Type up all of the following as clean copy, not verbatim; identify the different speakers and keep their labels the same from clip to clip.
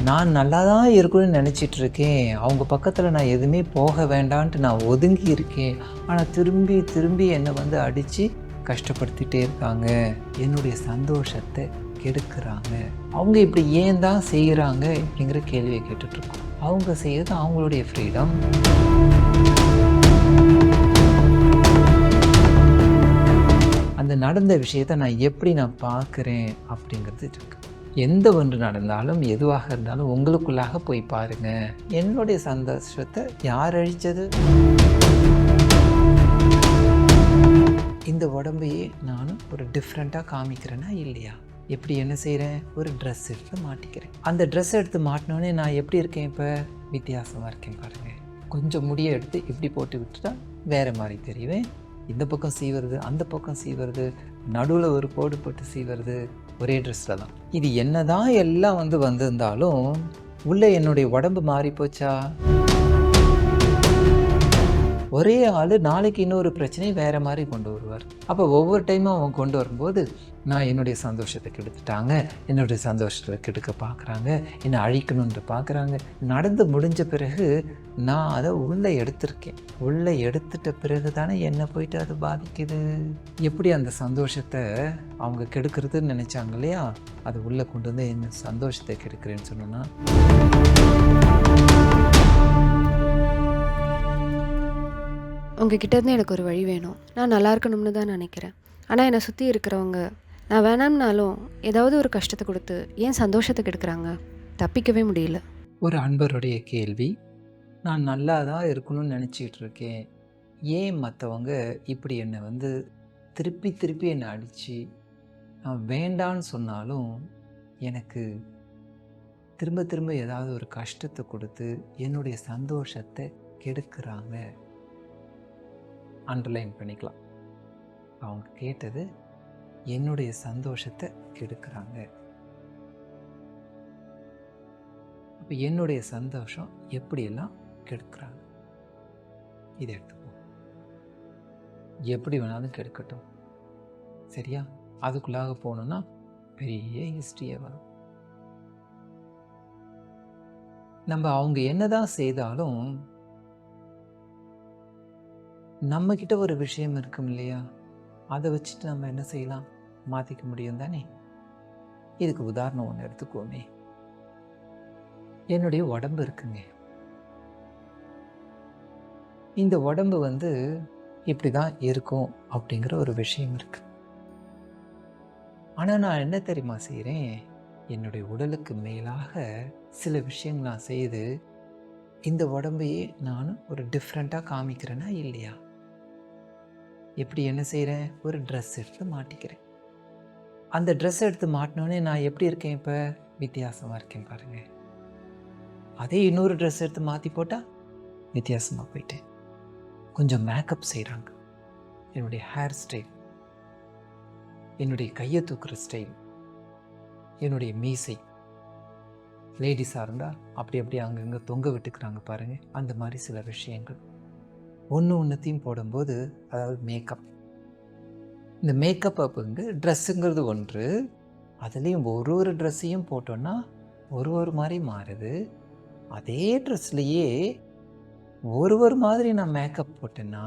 Speaker 1: நான் நல்லா தான் இருக்கணும்னு நினச்சிட்டு இருக்கேன். அவங்க பக்கத்தில் நான் எதுவுமே போக வேண்டான்ட்டு நான் ஒதுங்கி இருக்கேன். ஆனால் திரும்பி திரும்பி என்னை வந்து அடித்து கஷ்டப்படுத்திகிட்டே இருக்காங்க. என்னுடைய சந்தோஷத்தை கெடுக்கிறாங்க. அவங்க இப்படி ஏன் தான் செய்கிறாங்க அப்படிங்கிற கேள்வியை கேட்டுட்ருக்கோம். அவங்க செய்கிறது அவங்களுடைய ஃப்ரீடம். அந்த நடந்த விஷயத்தை நான் எப்படி பார்க்குறேன் அப்படிங்கிறது இருக்கு. எந்த ஒன்று நடந்தாலும் எதுவாக இருந்தாலும் உங்களுக்குள்ளாக போய் பாருங்க. என்னுடைய சந்தோஷத்தை யார் அழித்தது? இந்த உடம்பையே நானும் ஒரு டிஃப்ரெண்ட்டாக காமிக்கிறேன்னா இல்லையா? எப்படி என்ன செய்கிறேன்? ஒரு ட்ரெஸ் எடுத்து மாட்டிக்கிறேன். அந்த ட்ரெஸ் எடுத்து மாட்டினோடனே நான் எப்படி இருக்கேன்? இப்போ வித்தியாசமாக இருக்கேன் பாருங்கள். கொஞ்சம் முடியை எடுத்து இப்படி போட்டு விட்டுட்டா வேறு மாதிரி தெரியுவேன். இந்த பக்கம் சீவுறது, அந்த பக்கம் சீவுறது, நடுவில் ஒரு கோடு போட்டு சீவுறது, ஒரே ட்ரெஸ்ஸில் தான். இது என்ன தான் எல்லாம் வந்திருந்தாலும் உள்ளே என்னுடைய உடம்பு மாறி போச்சா? ஒரே ஆள் நாளைக்கு இன்னொரு பிரச்சனை வேறு மாதிரி கொண்டு வருவார். அப்போ ஒவ்வொரு டைமும் அவங்க கொண்டு வரும்போது நான் என்னுடைய சந்தோஷத்தை கெடுத்துட்டாங்க, என்னுடைய சந்தோஷத்தை கெடுக்க பார்க்குறாங்க, என்னை அழிக்கணுன்ட்டு பார்க்குறாங்க. நடந்து முடிஞ்ச பிறகு நான் அதை உள்ளே எடுத்திருக்கேன். உள்ளே எடுத்துட்ட பிறகு தானே என்னை போயிட்டு அது பாதிக்குது. எப்படி அந்த சந்தோஷத்தை அவங்க கெடுக்கிறதுன்னு நினச்சாங்க இல்லையா, அதை உள்ளே கொண்டு வந்து என்ன சந்தோஷத்தை கெடுக்கிறேன்னு சொன்னோன்னா,
Speaker 2: உங்ககிட்டேருந்து எனக்கு ஒரு வழி வேணும். நான் நல்லா இருக்கணும்னு தான் நினைக்கிறேன். ஆனால் என்னை சுற்றி இருக்கிறவங்க நான் வேணாம்னாலும் ஏதாவது ஒரு கஷ்டத்தை கொடுத்து ஏன் சந்தோஷத்தை கெடுக்கிறாங்க? தப்பிக்கவே முடியல.
Speaker 1: ஒரு அன்பருடைய கேள்வி. நான் நல்லா தான் இருக்கணும்னு நினச்சிக்கிட்டு இருக்கேன். ஏன் மற்றவங்க இப்படி என்னை வந்து திருப்பி திருப்பி என்னை அடித்து நான் வேண்டான்னு சொன்னாலும் எனக்கு திரும்ப திரும்ப ஏதாவது ஒரு கஷ்டத்தை கொடுத்து என்னுடைய சந்தோஷத்தை கெடுக்கிறாங்க? அண்டர்லைன் பண்ணிக்கலாம். அவங்க கேட்டது என்னுடைய சந்தோஷத்தை கெடுக்கிறாங்க. அப்போ என்னுடைய சந்தோஷம் எப்படியெல்லாம் கெடுக்கிறாங்க இதை எடுத்துப்போம். எப்படி வேணாலும் கெடுக்கட்டும், சரியா? அதுக்குள்ளாக போகணுன்னா பெரிய ஹிஸ்ட்ரியே வரும். நம்ம அவங்க என்னதான் செய்தாலும் நம்மக்கிட்ட ஒரு விஷயம் இருக்கும் இல்லையா, அதை வச்சுட்டு நம்ம என்ன செய்யலாம்? மாற்றிக்க முடியும் தானே. இதுக்கு உதாரணம் ஒன்று எடுத்துக்கோமே. என்னுடைய உடம்பு இருக்குங்க. இந்த உடம்பு வந்து இப்படி தான் இருக்கும் அப்படிங்கிற ஒரு விஷயம் இருக்கு. ஆனால் நான் என்ன தெரியுமா செய்கிறேன்? என்னுடைய உடலுக்கு மேலாக சில விஷயங்கள் நான் செய்து இந்த உடம்பையே நான் ஒரு டிஃப்ரெண்ட்டாக காமிக்கிறேன்னா இல்லையா? எப்படி என்ன செய்கிறேன்? ஒரு ட்ரெஸ் எடுத்து மாட்டிக்கிறேன். அந்த ட்ரெஸ் எடுத்து மாட்டினோடனே நான் எப்படி இருக்கேன்? இப்போ வித்தியாசமாக இருக்கேன் பாருங்கள். அதே இன்னொரு ட்ரெஸ் எடுத்து மாற்றி போட்டால் வித்தியாசமாக போயிட்டேன். கொஞ்சம் மேக்கப் செய்கிறாங்க. என்னுடைய ஹேர் ஸ்டைல், என்னுடைய கையை தூக்குற ஸ்டைல், என்னுடைய மீசை, லேடிஸாக இருந்தால் அப்படி அப்படியே அங்கங்கே தொங்க விட்டுக்கிறாங்க பாருங்கள். அந்த மாதிரி சில விஷயங்கள் ஒன்றுத்தையும் போடும்போது, அதாவது மேக்கப். இந்த மேக்கப் அப்படிங்க ட்ரெஸ்ஸுங்கிறது ஒன்று. அதுலேயும் ஒரு ட்ரெஸ்ஸையும் போட்டோன்னா ஒரு மாதிரி மாறுது. அதே ட்ரெஸ்லையே ஒரு மாதிரி நான் மேக்கப் போட்டேன்னா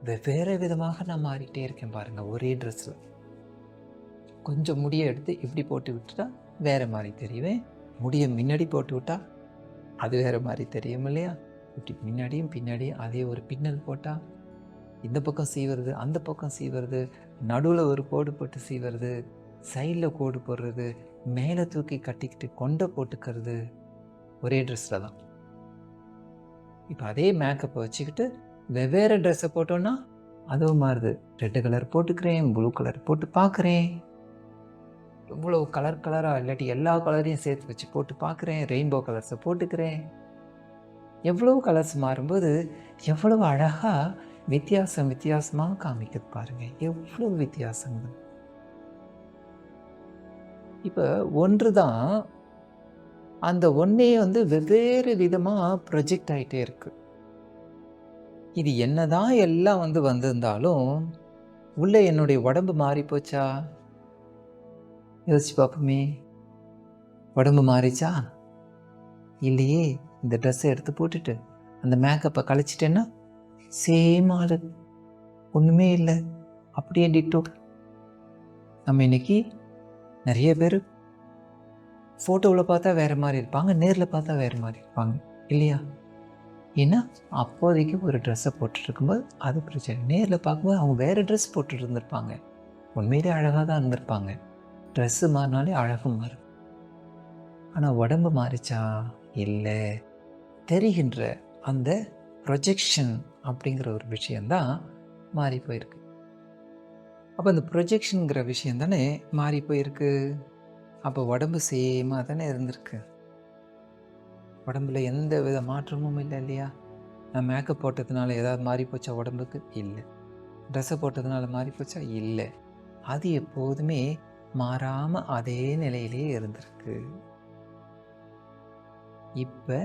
Speaker 1: வெவ்வேறு விதமாக நான் மாறிட்டே இருக்கேன் பாருங்கள். ஒரே ட்ரெஸ்ஸில் கொஞ்சம் முடியை எடுத்து இப்படி போட்டு விட்டுட்டா வேறு மாதிரி தெரியுவேன். முடியை முன்னாடி போட்டு விட்டா அது வேறு மாதிரி தெரியும் இல்லையா? இப்படி முன்னாடியும் பின்னாடியும் அதே ஒரு பின்னல் போட்டால் இந்த பக்கம் சீவுறது, அந்த பக்கம் சீவுறது, நடுவில் ஒரு கோடு போட்டு சீவுறது, சைடில் கோடு போடுறது, மேலே தூக்கி கட்டிக்கிட்டு கொண்டை போட்டுக்கிறது, ஒரே ட்ரெஸ்ஸில் தான். இப்போ அதே மேக்கப்பை வச்சுக்கிட்டு வெவ்வேறு ட்ரெஸ்ஸை போட்டோன்னா அதுவும் மாறுது. ரெட்டு கலர் போட்டுக்கிறேன், ப்ளூ கலர் போட்டு பார்க்குறேன், இவ்வளோ கலராக இல்லாட்டி எல்லா கலரையும் சேர்த்து வச்சு போட்டு பார்க்குறேன், ரெயின்போ கலர்ஸை போட்டுக்கிறேன். எவ்வளோ கலர்ஸ் மாறும்போது எவ்வளவு அழகாக வித்தியாசமாக காமிக்கிறது பாருங்கள். எவ்வளோ வித்தியாசங்கள். இப்போ ஒன்று தான், அந்த ஒன்றே வந்து வெவ்வேறு விதமாக ப்ரொஜெக்ட் ஆகிட்டே இருக்கு. இது என்ன தான் எல்லாம் வந்திருந்தாலும் உள்ளே என்னுடைய உடம்பு மாறி போச்சா? யோசிச்சு பார்ப்போமே. உடம்பு மாறிச்சா? இல்லையே, இந்த ட்ரெஸ்ஸை எடுத்து போட்டுட்டு அந்த மேக்கப்பை கழிச்சிட்டேன்னா சேம் ஆளு, ஒன்றுமே இல்லை, அப்படியே டிட்டோ. நம்ம இன்னைக்கு நிறைய பேர் ஃபோட்டோவில் பார்த்தா வேறு மாதிரி இருப்பாங்க, நேரில் பார்த்தா வேறு மாதிரி இருப்பாங்க இல்லையா? ஏன்னா அப்போதைக்கு ஒரு ட்ரெஸ்ஸை போட்டுட்டு இருக்கும்போது அது பிரச்சனை. நேரில் பார்க்கும்போது அவங்க வேறு ட்ரெஸ் போட்டுட்டு இருந்திருப்பாங்க, உண்மையிலே அழகாக தான் இருந்திருப்பாங்க. ட்ரெஸ்ஸு மாறினாலே அழகு மாறும். ஆனால் உடம்பு மாறிச்சா? இல்லை. தெரிகின்ற அந்த ப்ரொஜெக்ஷன் அப்படிங்கிற ஒரு விஷயந்தான் மாறி போயிருக்கு. அப்போ அந்த ப்ரொஜெக்ஷனுங்கிற விஷயம் தானே மாறி போயிருக்கு. அப்போ உடம்பு சேமாக தானே இருந்திருக்கு, உடம்புல எந்த வித மாற்றமும் இல்லை இல்லையா? நான் மேக்கப் போட்டதுனால ஏதாவது மாறி போச்சா உடம்புக்கு? இல்லை. ட்ரெஸ்ஸை போட்டதுனால மாறி போச்சா? இல்லை. அது எப்போதுமே மாறாமல் அதே நிலையிலே இருந்திருக்கு. இப்போ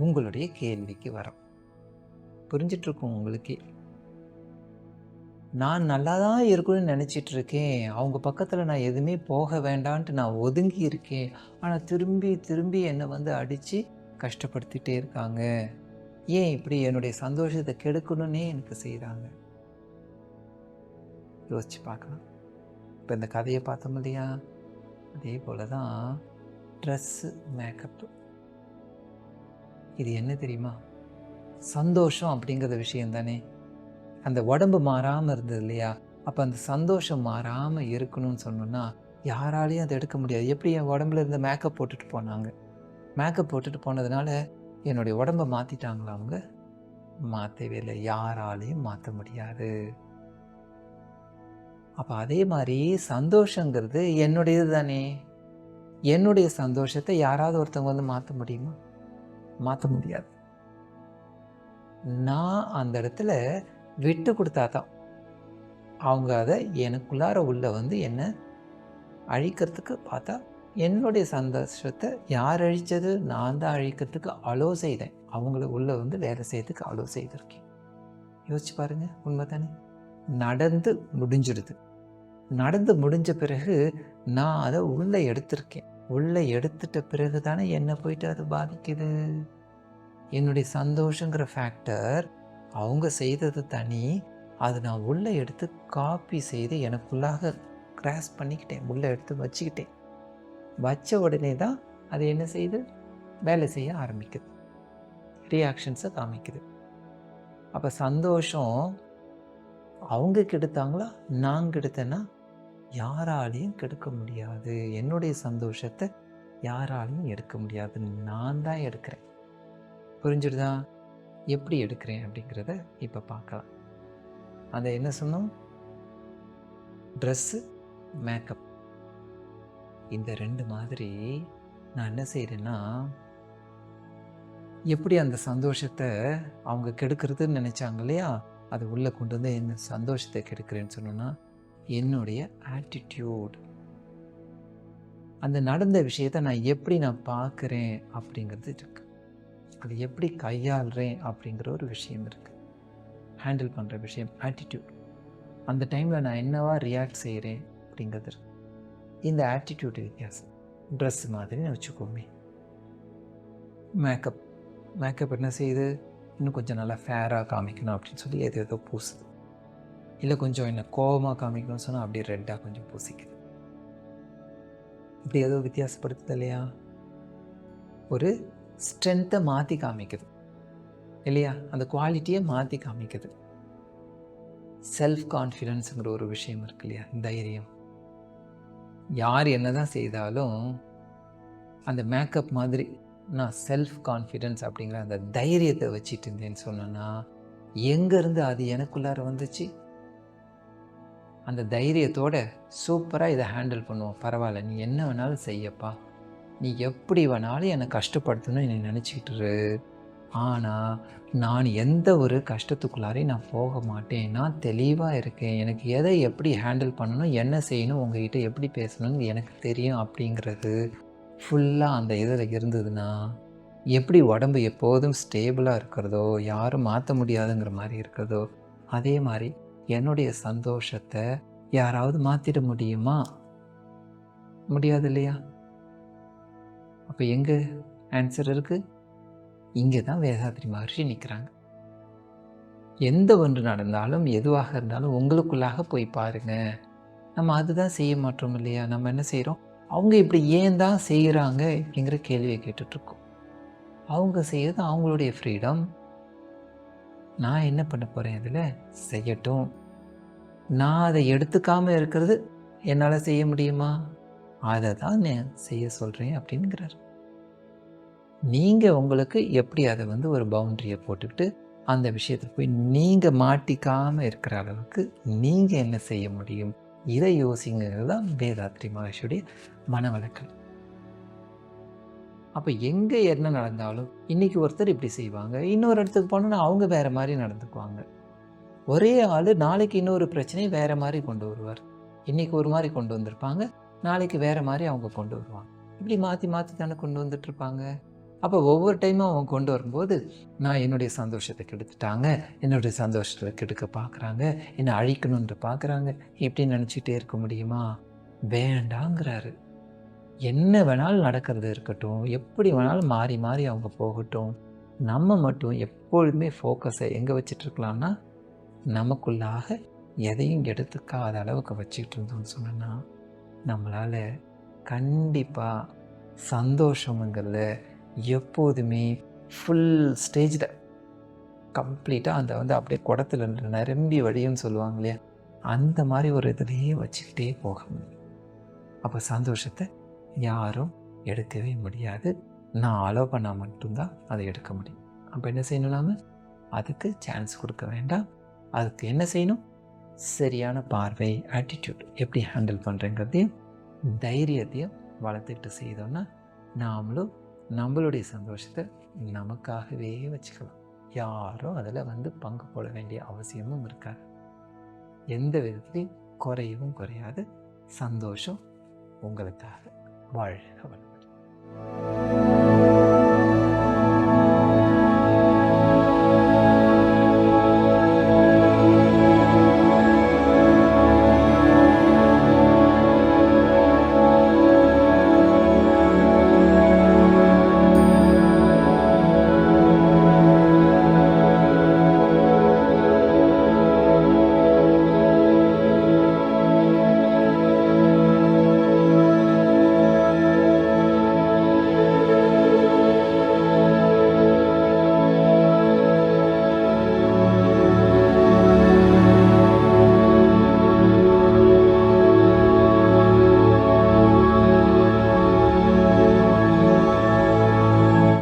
Speaker 1: உங்களுடைய கேள்விக்கு வரோம். புரிஞ்சிட்ருக்கோம் உங்களுக்கே. நான் நல்லா தான் இருக்கணும்னு நினச்சிட்டு இருக்கேன், அவங்க பக்கத்தில் நான் எதுவுமே போக வேண்டான்ட்டு நான் ஒதுங்கி இருக்கேன். ஆனால் திரும்பி திரும்பி என்னை வந்து அடித்து கஷ்டப்படுத்திகிட்டே இருக்காங்க. ஏன் இப்படி என்னுடைய சந்தோஷத்தை கெடுக்கணுன்னே எனக்கு செய்கிறாங்க? யோசிச்சு பார்க்கலாம். இப்போ இந்த கதையை பார்த்தோம் இல்லையா? அதே போல தான் ட்ரெஸ்ஸு, மேக்கப்பு. இது என்ன தெரியுமா? சந்தோஷம் அப்படிங்கிற விஷயம் தானே. அந்த உடம்பு மாறாமல் இருந்தது இல்லையா? அப்போ அந்த சந்தோஷம் மாறாமல் இருக்கணும்னு சொன்னோன்னா யாராலையும் அதை எடுக்க முடியாது. எப்படி என் உடம்புல இருந்த மேக்கப் போட்டுட்டு போனாங்க, மேக்கப் போட்டுட்டு போனதுனால என்னுடைய உடம்பை மாற்றிட்டாங்களா அவங்க? மாற்றவே இல்லை. யாராலையும் மாற்ற முடியாது. அப்போ அதே மாதிரி சந்தோஷங்கிறது என்னுடையது தானே. என்னுடைய சந்தோஷத்தை யாராவது ஒருத்தவங்க வந்து மாற்ற முடியுமா? மாற்ற முடியாது. நான் அந்த இடத்துல விட்டு கொடுத்தா தான் அவங்க அதை எனக்குள்ளார உள்ள வந்து என்னை அழிக்கிறதுக்கு பார்த்தா, என்னுடைய சந்தோஷத்தை யார் அழித்தது? நான் தான் அழிக்கிறதுக்கு அலோ செய்தேன். அவங்கள உள்ள வந்து வேலை செய்யறதுக்கு அலோ செய்திருக்கேன். யோசிச்சு பாருங்க, உண்மை தானே? நடந்து முடிஞ்சிடுது. நடந்து முடிஞ்ச பிறகு நான் அதை உள்ளே எடுத்திருக்கேன். உள்ளே எடுத்துட்ட பிறகு தானே என்னை போயிட்டு அது பாதிக்குது. என்னுடைய சந்தோஷங்கிற ஃபேக்டர் அவங்க செய்தது தனி, அதை நான் உள்ளே எடுத்து காப்பி செய்து எனக்குள்ளாக கிராஸ் பண்ணிக்கிட்டேன், உள்ளே எடுத்து வச்சுக்கிட்டேன். வச்ச உடனே தான் அது என்ன செய்யுது? வேலை செய்ய ஆரம்பிக்குது, ரியாக்ஷன்ஸை காமிக்குது. அப்போ சந்தோஷம் அவங்க கெடுத்தாங்களா, நான் கெடுத்தேன்னா? யாராலையும் கெடுக்க முடியாது. என்னுடைய சந்தோஷத்தை யாராலையும் எடுக்க முடியாது, நான் தான் எடுக்கிறேன். புரிஞ்சுடுதா? எப்படி எடுக்கிறேன் அப்படிங்கிறத இப்போ பார்க்கலாம். அதை என்ன சொன்னோம்? ட்ரெஸ்ஸு, மேக்கப், இந்த ரெண்டு மாதிரி நான் என்ன செய்கிறேன்னா, எப்படி அந்த சந்தோஷத்தை அவங்க கெடுக்கிறதுன்னு நினச்சாங்க இல்லையா, அதை உள்ளே கொண்டு வந்து என்ன சந்தோஷத்தை கெடுக்கிறேன்னு சொன்னோன்னா, என்னுடைய ஆட்டிடியூட், அந்த நடந்த விஷயத்தை நான் எப்படி நான் பார்க்குறேன் அப்படிங்கிறது இருக்குது. அது எப்படி கையாளுறேன் அப்படிங்கிற ஒரு விஷயம் இருக்குது. ஹேண்டில் பண்ணுற விஷயம் ஆட்டிடியூட். அந்த டைமில் நான் என்னவா ரியாக்ட் செய்கிறேன் அப்படிங்கிறது இருக்குது. இந்த ஆட்டிடியூட் வித்தியாசம். ட்ரெஸ் மாதிரி வச்சுக்கோமே. மேக்கப், மேக்கப் என்ன செய்யுது? இன்னும் கொஞ்சம் நல்லா ஃபேராக காமிக்கணும் அப்படின்னு சொல்லி ஏதோ பூசுது. இல்லை கொஞ்சம் என்ன கோபமாக காமிக்கணும்னு சொன்னால் அப்படியே ரெட்டாக கொஞ்சம் பூசிக்குது. இப்படி ஏதோ வித்தியாசப்படுத்துது இல்லையா? ஒரு ஸ்ட்ரென்த்தை மாற்றி காமிக்குது இல்லையா? அந்த குவாலிட்டியை மாற்றி காமிக்குது. செல்ஃப் கான்ஃபிடென்ஸுங்கிற ஒரு விஷயம் இருக்கு இல்லையா? தைரியம். யார் என்ன தான் செய்தாலும் அந்த மேக்கப் மாதிரி நான் செல்ஃப் கான்ஃபிடென்ஸ் அப்படிங்கிற அந்த தைரியத்தை வச்சுட்டு இருந்தேன்னு சொன்னேன்னா, எங்கேருந்து அது எனக்குள்ளார வந்துச்சு? அந்த தைரியத்தோட சூப்பராக இதை ஹேண்டில் பண்ணுவோம். பரவாயில்ல, நீ என்ன வேணாலும் செய்யப்பா, நீ எப்படி வேணாலும் என்னை கஷ்டப்படுத்தணும்னு என்னை நினச்சிக்கிட்டுரு, ஆனால் நான் எந்த ஒரு கஷ்டத்துக்குள்ளாரையும் நான் போக மாட்டேன். நான் தெளிவாக இருக்கேன். எனக்கு எதை எப்படி ஹேண்டில் பண்ணணும், என்ன செய்யணும், உங்ககிட்ட எப்படி பேசணும்னு எனக்கு தெரியும் அப்படிங்கிறது ஃபுல்லாக அந்த இதில் இருந்ததுன்னா, எப்படி உடம்பு எப்போதும் ஸ்டேபிளாக இருக்கிறதோ, யாரும் மாற்ற முடியாதுங்கிற மாதிரி இருக்கிறதோ, அதே மாதிரி என்னுடைய சந்தோஷத்தை யாராவது மாற்றிட முடியுமா? முடியாது இல்லையா? அப்போ எங்கே ஆன்சர் இருக்குது. இங்கே தான் வேதாத்ரி மகர்ஷி நிற்கிறாங்க. எந்த ஒன்று நடந்தாலும் எதுவாக இருந்தாலும் உங்களுக்குள்ளாக போய் பாருங்க. நம்ம அதுதான் செய்ய மாட்டோம் இல்லையா? நம்ம என்ன செய்கிறோம், அவங்க இப்படி ஏன் தான் செய்கிறாங்க அப்படிங்கிற கேள்வியை கேட்டுட்ருக்கோம். அவங்க செய்யறது அவங்களுடைய ஃப்ரீடம். நான் என்ன பண்ண போகிறேன், இதில் செய்யட்டும். நான் அதை எடுத்துக்காமல் இருக்கிறது என்னால் செய்ய முடியுமா? அதை தான் நான் செய்ய சொல்கிறேன் அப்படிங்கிறார். நீங்கள் உங்களுக்கு எப்படி அதை ஒரு பவுண்டரியை போட்டுக்கிட்டு அந்த விஷயத்தை போய் நீங்கள் மாட்டிக்காமல் இருக்கிற அளவுக்கு நீங்கள் என்ன செய்ய முடியும், இதை யோசிங்கிறது தான் வேதாத்ரி மகர்ஷியுடைய மனவளக்கல். அப்போ எங்கே என்ன நடந்தாலும் இன்றைக்கி ஒருத்தர் இப்படி செய்வாங்க, இன்னொரு இடத்துக்கு போனோன்னா அவங்க வேறு மாதிரி நடந்துக்குவாங்க. ஒரே ஆள் நாளைக்கு இன்னொரு பிரச்சனையை வேறு மாதிரி கொண்டு வருவார். இன்றைக்கி ஒரு மாதிரி கொண்டு வந்திருப்பாங்க, நாளைக்கு வேறு மாதிரி அவங்க கொண்டு வருவாங்க. இப்படி மாற்றி மாற்றி தானே கொண்டு வந்துட்டுருப்பாங்க. அப்போ ஒவ்வொரு டைமும் அவங்க கொண்டு வரும்போது நான் என்னுடைய சந்தோஷத்தை கெடுத்துட்டாங்க, என்னுடைய சந்தோஷத்தை கெடுக்க பார்க்குறாங்க, என்னை அழிக்கணுன்ற பார்க்குறாங்க, இப்படி நினச்சிட்டே இருக்க முடியுமா? வேண்டாங்கிறாரு. என்ன வேணாலும் நடக்கிறது இருக்கட்டும், எப்படி வேணாலும் மாறி மாறி அவங்க போகட்டும். நம்ம மட்டும் எப்பொழுதுமே ஃபோக்கஸை எங்கே வச்சிட்ருக்கலாம்னா, நமக்குள்ளாக எதையும் எடுத்துக்காத அளவுக்கு வச்சுக்கிட்டு இருந்தோம்னு சொன்னோன்னா, நம்மளால் கண்டிப்பாக சந்தோஷங்கிறத எப்போதுமே ஃபுல் ஸ்டேஜில் கம்ப்ளீட்டாக அந்த அப்படியே குடத்துல நிரம்பி வழியும்னு சொல்லுவாங்க இல்லையா, அந்த மாதிரி ஒரு இதுலேயே வச்சுக்கிட்டே போக முடியும். அப்போ சந்தோஷத்தை யாரும் எடுக்கவே முடியாது. நான் அலோவ் பண்ணால் மட்டும்தான் அதை எடுக்க முடியும். அப்போ என்ன செய்யணும், நாம அதுக்கு சான்ஸ் கொடுக்க வேண்டாம். அதுக்கு என்ன செய்யணும், சரியான பார்வை, ஆட்டிடியூட், எப்படி ஹேண்டில் பண்ணுறேங்கிறதையும் தைரியத்தையும் வளர்த்துக்கிட்டு செய்தோன்னா நாமளும் நம்மளுடைய சந்தோஷத்தை நமக்காகவே வச்சுக்கலாம். யாரும் அதில் பங்கு போட வேண்டிய அவசியமும் இருக்காது. எந்த விதத்துலையும் குறையவும் குறையாது. சந்தோஷம் உங்களுக்காக. வாழ்க வளமுடன்.